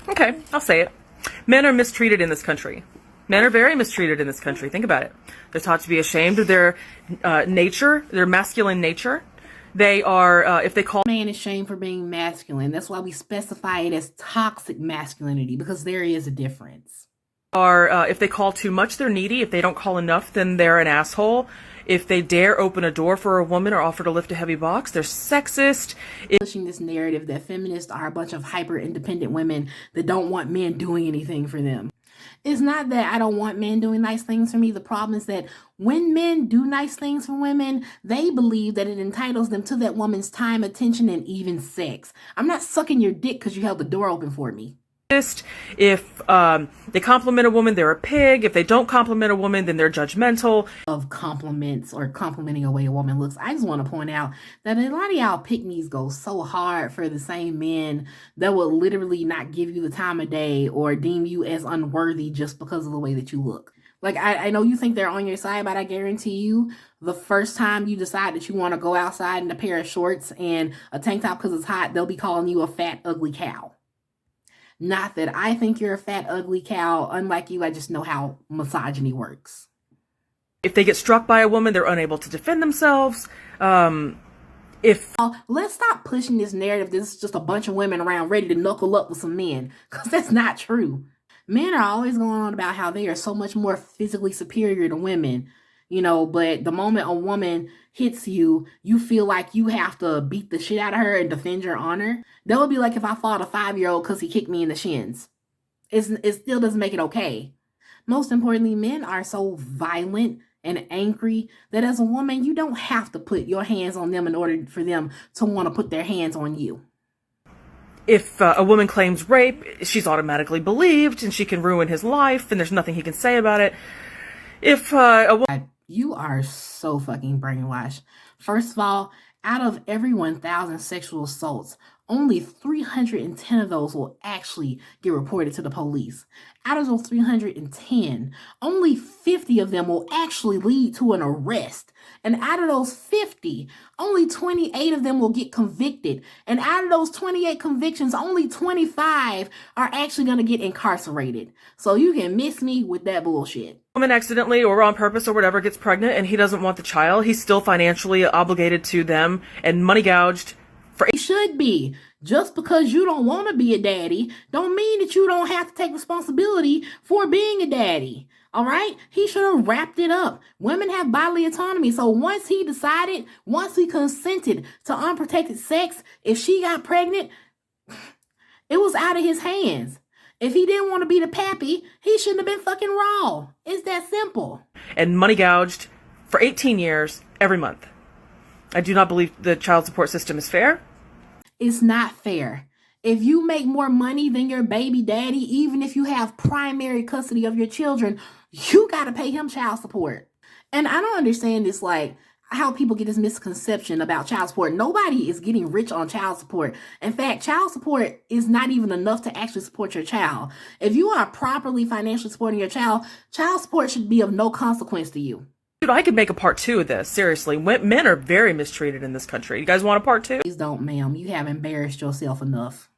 Okay, I'll say it. Men are mistreated in this country. Men are very mistreated in this country. Think about it. They're taught to be ashamed of their nature, their masculine nature. They are, if they call man is shamed for being masculine. That's why we specify it as toxic masculinity, because there is a difference. If they call too much, they're needy. If they don't call enough, then they're an asshole. If they dare open a door for a woman or offer to lift a heavy box, they're sexist. Pushing this narrative that feminists are a bunch of hyper-independent women that don't want men doing anything for them. It's not that I don't want men doing nice things for me. The problem is that when men do nice things for women, they believe that it entitles them to that woman's time, attention, and even sex. I'm not sucking your dick because you held the door open for me. If they compliment a woman, they're a pig. If they don't compliment a woman, then they're judgmental. Of compliments or complimenting a way a woman looks. I just want to point out that a lot of y'all pick-me's go so hard for the same men that will literally not give you the time of day or deem you as unworthy just because of the way that you look. Like, I know you think they're on your side, but I guarantee you the first time you decide that you want to go outside in a pair of shorts and a tank top because it's hot, they'll be calling you a fat, ugly cow. Not that I think you're a fat, ugly cow. Unlike you, I just know how misogyny works. If they get struck by a woman, they're unable to defend themselves. Let's stop pushing this narrative. This is just a bunch of women around ready to knuckle up with some men, because that's not true. Men are always going on about how they are so much more physically superior to women, you know, but the moment a woman hits you, you feel like you have to beat the shit out of her and defend your honor. That would be like if I fought a 5-year-old because he kicked me in the shins. It still doesn't make it okay. Most importantly, men are so violent and angry that as a woman, you don't have to put your hands on them in order for them to want to put their hands on you. If a woman claims rape, she's automatically believed and she can ruin his life and there's nothing he can say about it. If a woman... You are so fucking brainwashed. First of all, out of every 1,000 sexual assaults, only 310 of those will actually get reported to the police. Out of those 310, only 50 of them will actually lead to an arrest. And out of those 50, only 28 of them will get convicted. And out of those 28 convictions, only 25 are actually going to get incarcerated. So you can miss me with that bullshit. Woman accidentally or on purpose or whatever gets pregnant and he doesn't want the child, he's still financially obligated to them and money gouged. He should be. Just because you don't want to be a daddy don't mean that you don't have to take responsibility for being a daddy. All right? He should have wrapped it up. Women have bodily autonomy. So once he consented to unprotected sex, if she got pregnant, it was out of his hands. If he didn't want to be the pappy, he shouldn't have been fucking raw. It's that simple. And money gouged for 18 years every month. I do not believe the child support system is fair. It's not fair. If you make more money than your baby daddy, even if you have primary custody of your children, you got to pay him child support. And I don't understand this, like, how people get this misconception about child support. Nobody is getting rich on child support. In fact, child support is not even enough to actually support your child. If you are properly financially supporting your child support should be of no consequence to you. Dude, I could make a part 2 of this. Seriously, men are very mistreated in this country. You guys want a part 2? Please don't, ma'am. You have embarrassed yourself enough.